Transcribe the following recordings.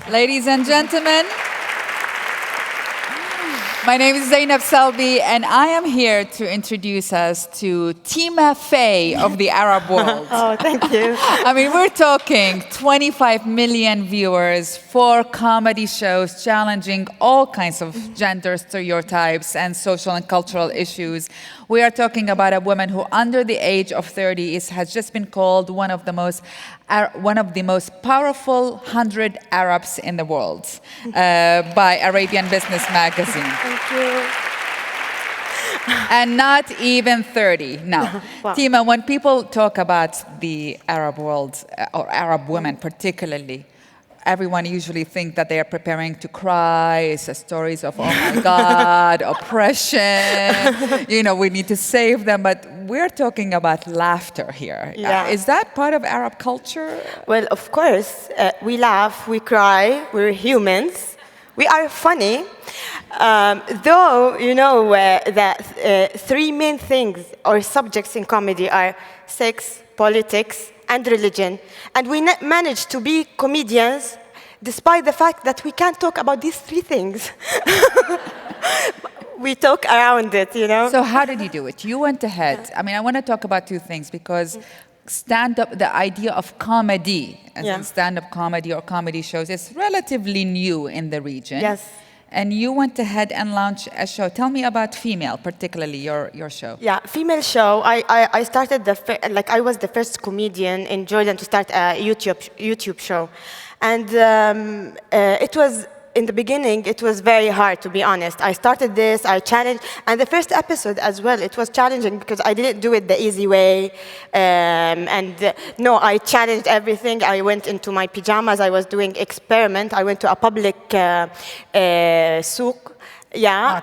Ladies and gentlemen, my name is Zainab Salbi, and I am here to introduce us to Tima Fey of the Arab world. Oh, thank you. I mean, we're talking 25 million viewers, 4 comedy shows challenging all kinds of gender stereotypes and social and cultural issues. We are talking about a woman who, under the age of 30, has just been called one of the most powerful 100 Arabs in the world by Arabian Business Magazine. Thank you. And not even 30. Now, Wow. Tima, when people talk about the Arab world, or Arab women particularly, everyone usually thinks that they are preparing to cry. It's stories of, oh my God, oppression. You know, we need to save them. But we're talking about laughter here. Yeah. Is that part of Arab culture? Well, of course, we laugh, we cry, we're humans. We are funny. Though, you know, that 3 main things or subjects in comedy are sex, politics, and religion. And we manage to be comedians despite the fact that we can't talk about these 3 things. We talk around it, you know? So how did you do it? You went ahead. I mean, I want to talk about 2 things because stand-up, the idea of comedy, as in stand-up comedy or comedy shows, is relatively new in the region. Yes. And you went ahead and launched a show. Tell me about Female, particularly your show. Yeah, Female show. I started I was the first comedian in Jordan to start a YouTube show, and it was. In the beginning, it was very hard, to be honest. I started this, I challenged, and the first episode as well, it was challenging because I didn't do it the easy way. No, I challenged everything. I went into my pajamas. I was doing experiment. I went to a public souk. Yeah,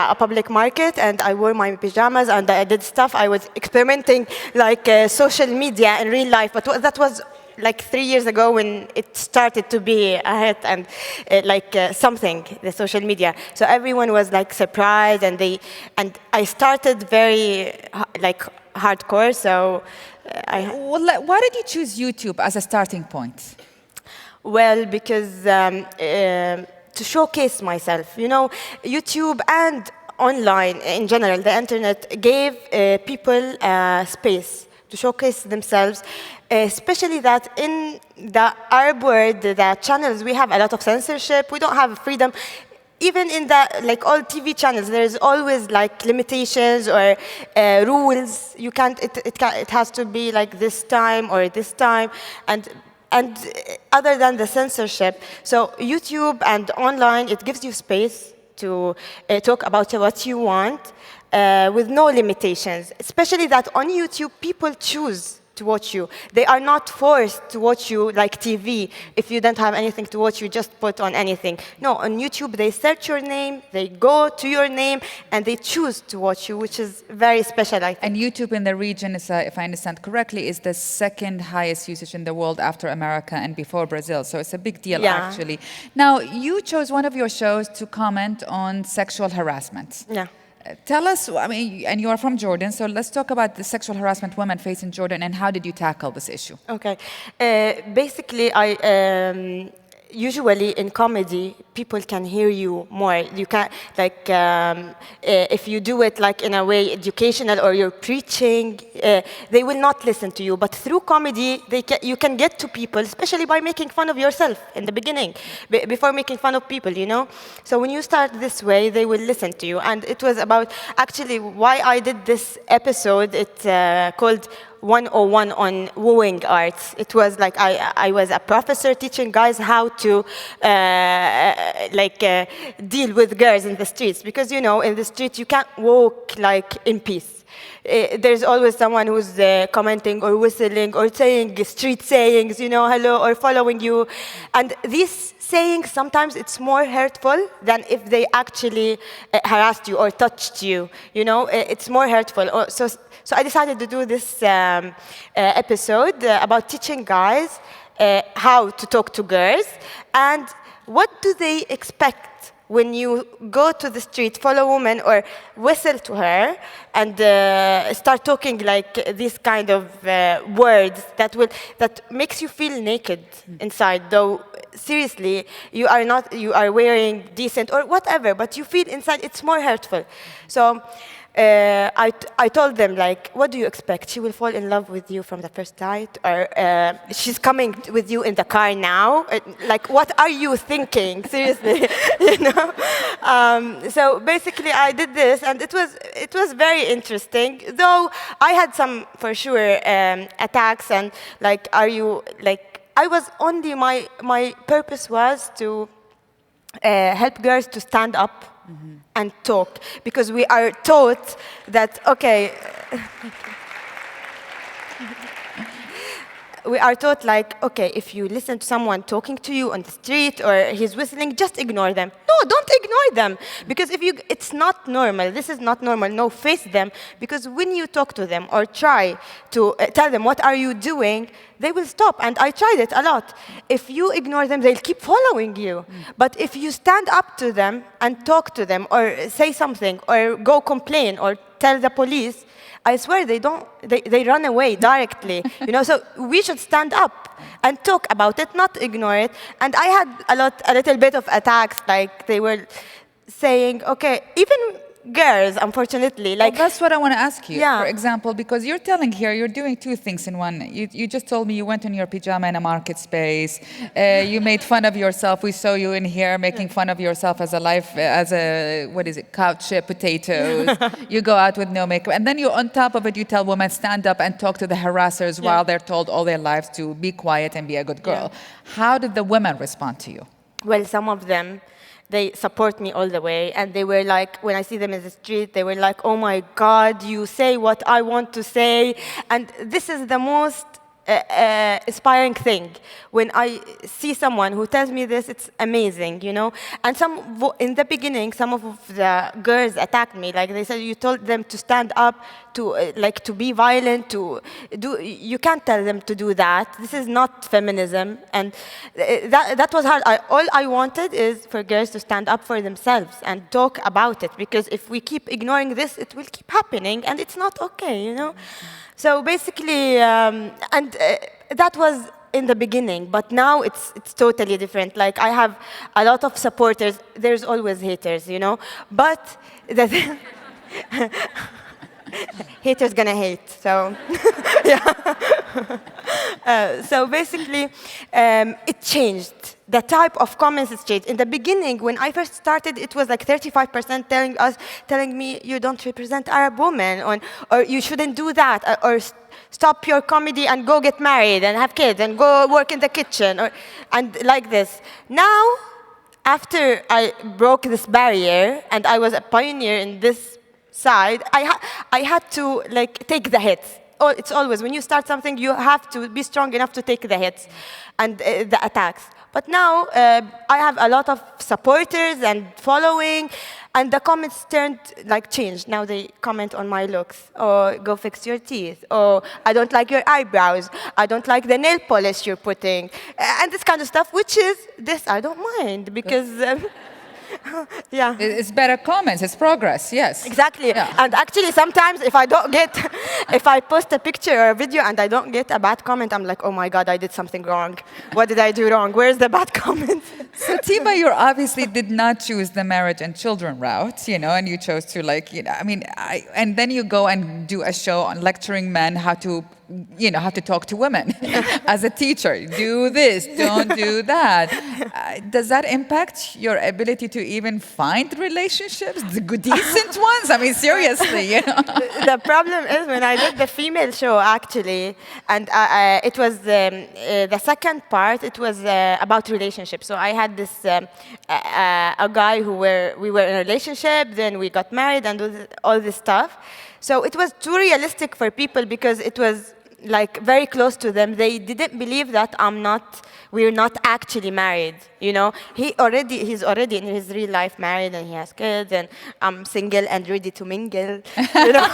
a public market, and I wore my pajamas and I did stuff. I was experimenting like social media in real life, but that was like 3 years ago when it started to be a hit and something, the social media. So everyone was like surprised, and I started very like hardcore. So why did you choose YouTube as a starting point? Well, because to showcase myself, you know, YouTube and online in general, the internet gave people space to showcase themselves, especially that in the Arab world, the channels, we have a lot of censorship. We don't have freedom. Even in the, like all TV channels, there's always like limitations or rules. You can't, it has to be like this time or this time. And other than the censorship, so YouTube and online, it gives you space to talk about what you want with no limitations. Especially that on YouTube, people choose to watch you. They are not forced to watch you like TV. If you don't have anything to watch, you just put on anything. No, on YouTube, they search your name, they go to your name, and they choose to watch you, which is very special, I think. And YouTube in the region, is, if I understand correctly, is the 2nd highest usage in the world after America and before Brazil. So it's a big deal, actually. Now, you chose one of your shows to comment on sexual harassment. Yeah. Tell us, I mean, and you are from Jordan, so let's talk about the sexual harassment women face in Jordan and how did you tackle this issue? Okay. Basically, usually in comedy, people can hear you more. You can, like, if you do it like in a way educational or you're preaching, they will not listen to you. But through comedy, you can get to people, especially by making fun of yourself in the beginning, before making fun of people, you know? So when you start this way, they will listen to you. And it was about, actually, why I did this episode. It's called 101 on wooing arts. It was like I was a professor teaching guys how to deal with girls in the streets, because you know in the street you can't walk like in peace. There's always someone who's commenting or whistling or saying street sayings, you know, hello, or following you, and these sayings sometimes it's more hurtful than if they actually harassed you or touched you. You know, it's more hurtful. So I decided to do this episode about teaching guys how to talk to girls and what do they expect when you go to the street, follow a woman or whistle to her and start talking like these kind of words that makes you feel naked inside, though seriously, you are wearing decent or whatever, but you feel inside it's more hurtful. So I told them, like, what do you expect? She will fall in love with you from the first night? Or she's coming with you in the car now? Like, what are you thinking? Seriously, you know? So basically, I did this, and it was very interesting. Though I had some, for sure, attacks, and like, I was only, my purpose was to help girls to stand up and talk, because we are taught that, okay, we are taught like, okay, if you listen to someone talking to you on the street or he's whistling, just ignore them. No, don't ignore them, because it's not normal. This is not normal. No, face them, because when you talk to them or try to tell them what are you doing, they will stop. And I tried it a lot. If you ignore them, they'll keep following you. But if you stand up to them and talk to them or say something or go complain or tell the police, I swear they run away directly. You know, so we should stand up and talk about it, not ignore it. And I had a little bit of attacks, like they were saying, okay, even girls, unfortunately. Like, well, that's what I want to ask you, yeah. for example, because you're telling here, you're doing two things in one. You just told me you went in your pajama in a market space. You made fun of yourself. We saw you in here making fun of yourself as what is it, couch potatoes. You go out with no makeup. And then you, on top of it, you tell women, stand up and talk to the harassers while they're told all their lives to be quiet and be a good girl. How did the women respond to you? Well, some of them, they support me all the way, and they were like, when I see them in the street, they were like, oh my God, you say what I want to say. And this is the most inspiring thing. When I see someone who tells me this, it's amazing, you know? And in the beginning, some of the girls attacked me. Like, they said, you told them to stand up, to be violent, you can't tell them to do that. This is not feminism. And that was hard. All I wanted is for girls to stand up for themselves and talk about it, because if we keep ignoring this, it will keep happening, and it's not okay, you know? So basically, that was in the beginning, but now it's totally different. Like, I have a lot of supporters. There's always haters, you know? But haters gonna hate, so yeah. So basically, it changed. The type of comments has changed. In the beginning, when I first started, it was like 35% telling me, you don't represent Arab women, or you shouldn't do that, or stop your comedy and go get married and have kids and go work in the kitchen, and like this. Now, after I broke this barrier and I was a pioneer in this side, I had to like take the hits. It's always, when you start something, you have to be strong enough to take the hits and the attacks. But now, I have a lot of supporters and following, and the comments changed. Now they comment on my looks, or go fix your teeth, or I don't like your eyebrows, I don't like the nail polish you're putting, and this kind of stuff, which is, I don't mind, because yeah. It's better comments, it's progress, yes. Exactly. Yeah. And actually, sometimes if I post a picture or a video and I don't get a bad comment, I'm like, oh my God, I did something wrong. What did I do wrong? Where's the bad comment? So Tima, you obviously did not choose the marriage and children route, you know, and you chose to and then you go and do a show on lecturing men how to talk to women as a teacher. Do this, don't do that. Does that impact your ability to even find relationships, the good, decent ones? I mean, seriously, you know. The problem is when I did the female show, actually, and it was the second part, it was about relationships. So I had this, a guy we were in a relationship, then we got married and all this stuff. So it was too realistic for people, because it was like very close to them. They didn't believe that we're not actually married, you know. He's already in his real life married, and he has kids, and I'm single and ready to mingle, you know.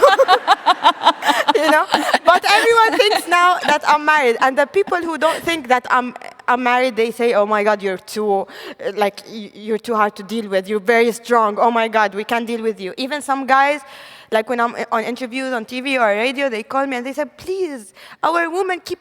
you know. But everyone thinks now that I'm married, and the people who don't think that I'm married, they say, "Oh my God, you're too you're too hard to deal with. You're very strong. Oh my God, we can't deal with you." Even some guys, like when I'm on interviews on TV or radio, they call me and they say, "Please, our women keep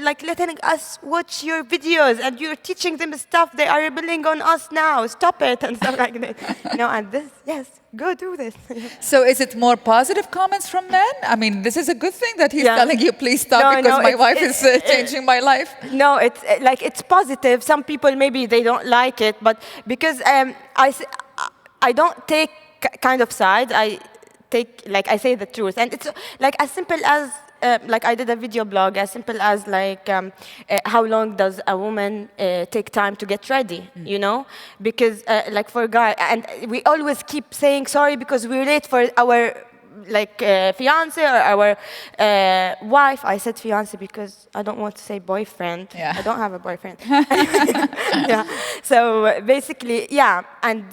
like letting us watch your videos, and you're teaching them stuff. They are rebelling on us now. Stop it," and stuff like that. And this, yes, go do this. So is it more positive comments from men? I mean, this is a good thing that he's Yeah. telling you, please stop, because my wife is changing my life. No, it's it's positive. Some people maybe they don't like it, but because I don't take kind of sides. I take I say the truth, and it's like as simple as I did a video blog, as simple as how long does a woman take time to get ready, you know? Because for a guy, and we always keep saying sorry because we're late for our fiance or our wife. I said fiance because I don't want to say boyfriend. Yeah. I don't have a boyfriend. Yeah. So basically, yeah. And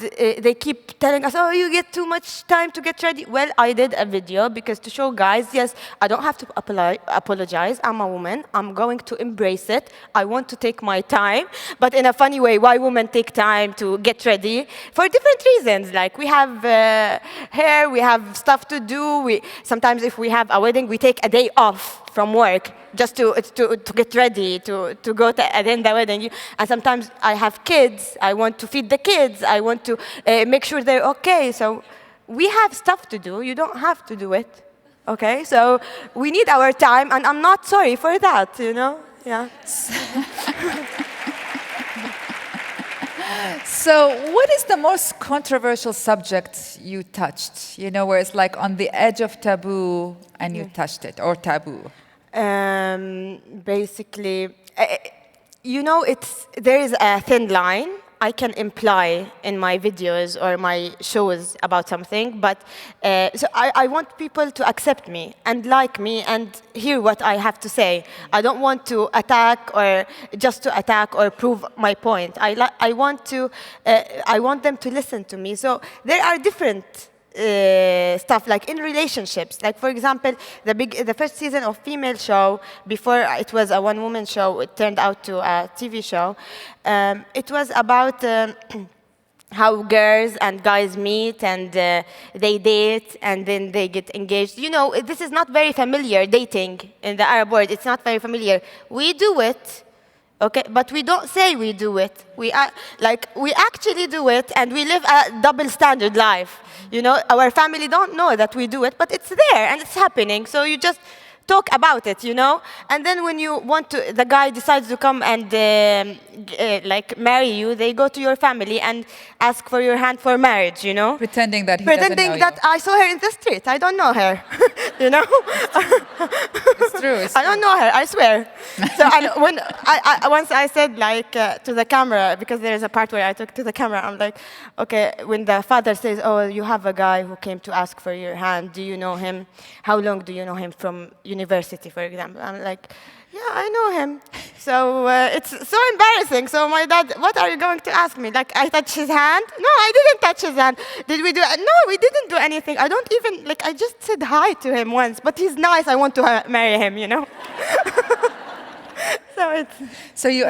they keep telling us, "Oh, you get too much time to get ready." Well, I did a video because to show guys, yes, I don't have to apologize. I'm a woman. I'm going to embrace it. I want to take my time, but in a funny way. Why women take time to get ready? For different reasons. Like we have hair, we have stuff to do. Sometimes if we have a wedding, we take a day off from work just to get ready to go to attend the wedding. And sometimes I have kids. I want to feed the kids. I want to make sure they're okay. So we have stuff to do. You don't have to do it. Okay? So we need our time, and I'm not sorry for that, you know? Yeah. So what is the most controversial subject you touched? You know, where it's like on the edge of taboo and you touched it, or taboo? Basically, there is a thin line I can imply in my videos or my shows about something, but so I want people to accept me and like me and hear what I have to say. I don't want to attack or just to attack or prove my point. I want them to listen to me. So there are different stuff like in relationships. Like for example, the first season of female show, before it was a one-woman show, it turned out to a TV show. It was about how girls and guys meet and they date and then they get engaged. You know, this is not very familiar, dating in the Arab world. It's not very familiar. We do it. Okay, but we don't say we do it. We actually do it, and we live a double standard life. You know, our family don't know that we do it, but it's there and it's happening. So you just talk about it, you know. And then when you want to, the guy decides to come and marry you, they go to your family and ask for your hand for marriage, you know. Pretending that he doesn't know you. Pretending that I saw her in the street. I don't know her, you know. It's true. I don't know her. I swear. So when once I said to the camera, because there is a part where I talk to the camera, I'm like, okay, when the father says, "Oh, you have a guy who came to ask for your hand. Do you know him? How long do you know him from university, for example?" I'm like, "Yeah, I know him." So it's so embarrassing. So my dad, "What are you going to ask me? Like I touched his hand?" "No, I didn't touch his hand." "Did we do it?" "No, we didn't do anything. I don't even, I just said hi to him once, but he's nice. I want to marry him, you know?" So you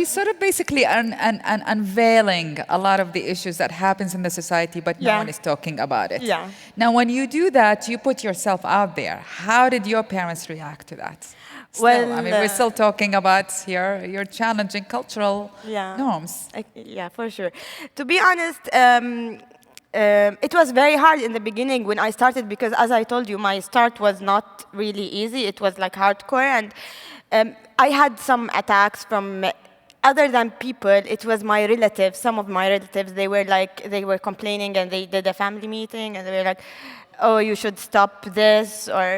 sort of basically unveiling a lot of the issues that happens in the society, but no one is talking about it. Yeah. Now, when you do that, you put yourself out there. How did your parents react to that? Still, I mean, we're still talking about your challenging cultural norms. Yeah, for sure. To be honest, it was very hard in the beginning when I started because, as I told you, my start was not really easy. It was hardcore, and I had some attacks from other than people. It was my relatives. Some of my relatives, they were complaining, and they did a family meeting, and they were like, "Oh, you should stop this," or,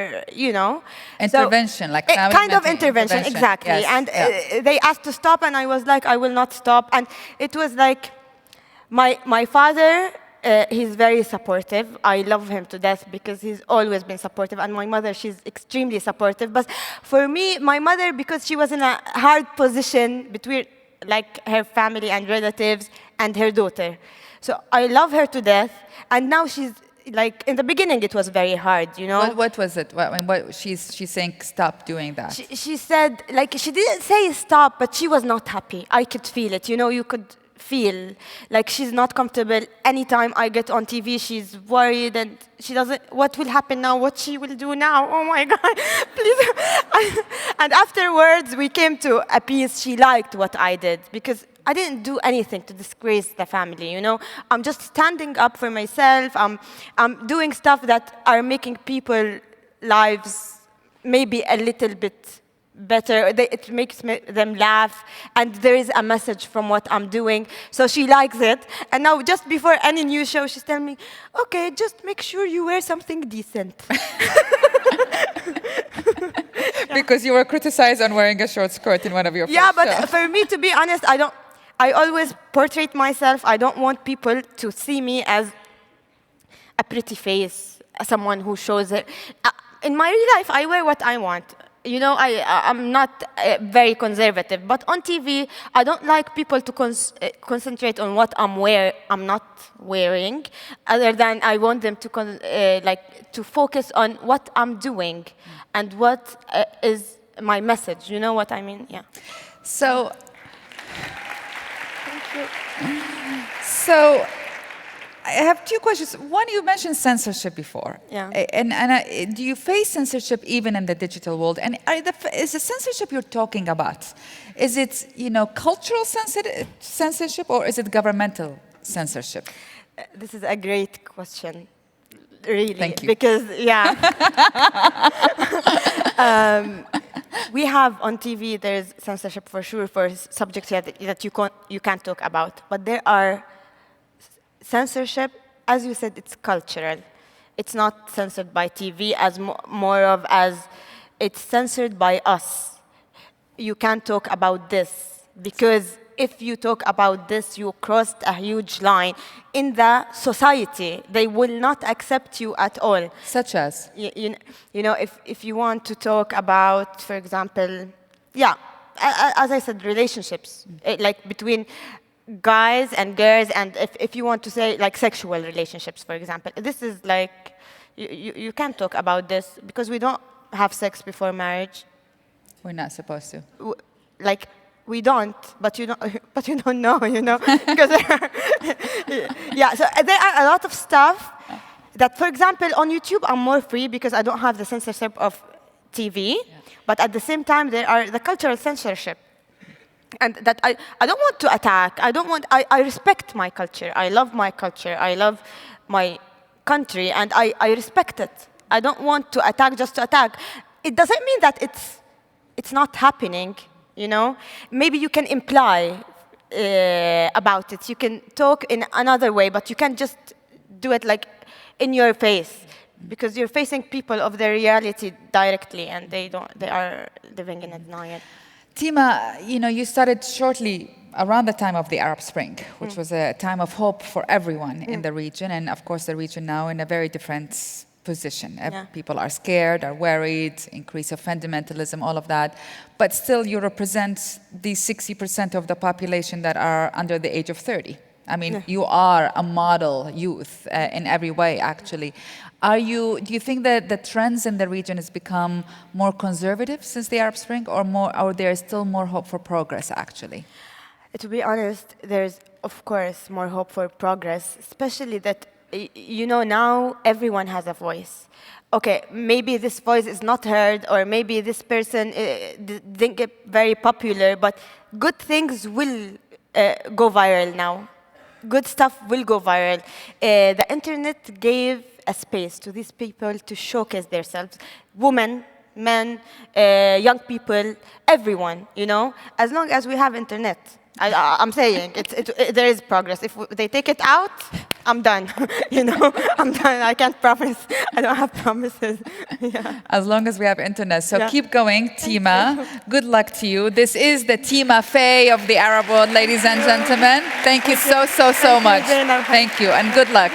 you know. Intervention, so, family kind of intervention, exactly. Yes. And they asked to stop, and I was like, "I will not stop." And it was like, my father, he's very supportive. I love him to death because he's always been supportive. And my mother, she's extremely supportive. But for me, my mother, because she was in a hard position between her family and relatives and her daughter. So I love her to death. And now like in the beginning, it was very hard, you know. What was it? I mean, what she's saying, stop doing that. She said, like, she didn't say stop, but she was not happy. I could feel it, you know, you could feel like she's not comfortable. Anytime I get on TV, she's worried and she doesn't, what will happen now? What she will do now? Oh my God, please. And afterwards, we came to a piece. She liked what I did because I didn't do anything to disgrace the family, you know. I'm just standing up for myself. I'm doing stuff that are making people lives maybe a little bit better. It makes them laugh, and there is a message from what I'm doing. So she likes it. And now, just before any new show, she's telling me, okay, just make sure you wear something decent. Because you were criticized on wearing a short skirt in one of your first Yeah, but shows. for me, to be honest, I always portray myself. I don't want people to see me as a pretty face, someone who shows it. In my real life, I wear what I want. You know, I'm not very conservative, but on TV, I don't like people to concentrate on what I'm not wearing, other than I want them to to focus on what I'm doing and what is my message. You know what I mean? Yeah. So, so I have two questions. One, you mentioned censorship before. Yeah. And do you face censorship even in the digital world? And is the censorship you're talking about, is it, you know, cultural censorship or is it governmental censorship? This is a great question, really. Thank you. Because, yeah. We have on TV, there's censorship for sure for subjects that you can't talk about. But there are censorship, as you said, it's cultural. It's not censored by TV as as it's censored by us. You can't talk about this because if you talk about this, you crossed a huge line in the society. They will not accept you at all. Such as? You know, if you want to talk about, for example, yeah, as I said, relationships, like between guys and girls, and if you want to say like sexual relationships, for example, this is like, you can't talk about this because we don't have sex before marriage. We're not supposed to. Like, we don't, but you don't know, you know? Because yeah, so there are a lot of stuff that, for example, on YouTube, I'm more free because I don't have the censorship of TV, but at the same time, there are the cultural censorship. And that I don't want to attack. I respect my culture. I love my culture. I love my country, and I respect it. I don't want to attack just to attack. It doesn't mean that it's not happening, you know? Maybe you can imply about it. You can talk in another way, but you can't just do it like in your face, because you're facing people of their reality directly, and they are living in a denial. Tima, you know, you started shortly around the time of the Arab Spring, which was a time of hope for everyone in the region, and of course the region now in a very different position. People are scared, are worried, increase of fundamentalism, all of that. But still you represent the 60% of the population that are under the age of 30. I mean, you are a model youth in every way, actually. Do you think that the trends in the region has become more conservative since the Arab Spring, or there is still more hope for progress, actually? To be honest, there's, of course, more hope for progress, especially that, you know, now everyone has a voice. Okay, maybe this voice is not heard, or maybe this person didn't get very popular, but good things will go viral now. Good stuff will go viral. The internet gave a space to these people to showcase themselves. Women, men, young people, everyone, you know, as long as we have internet. I'm saying there is progress. If they take it out, I'm done. You know, I'm done. I can't promise. I don't have promises. Yeah. As long as we have internet. So keep going, Tima. Good luck to you. This is the Tima Fey of the Arab world, ladies and gentlemen. Thank you so much. Thank you, and good luck.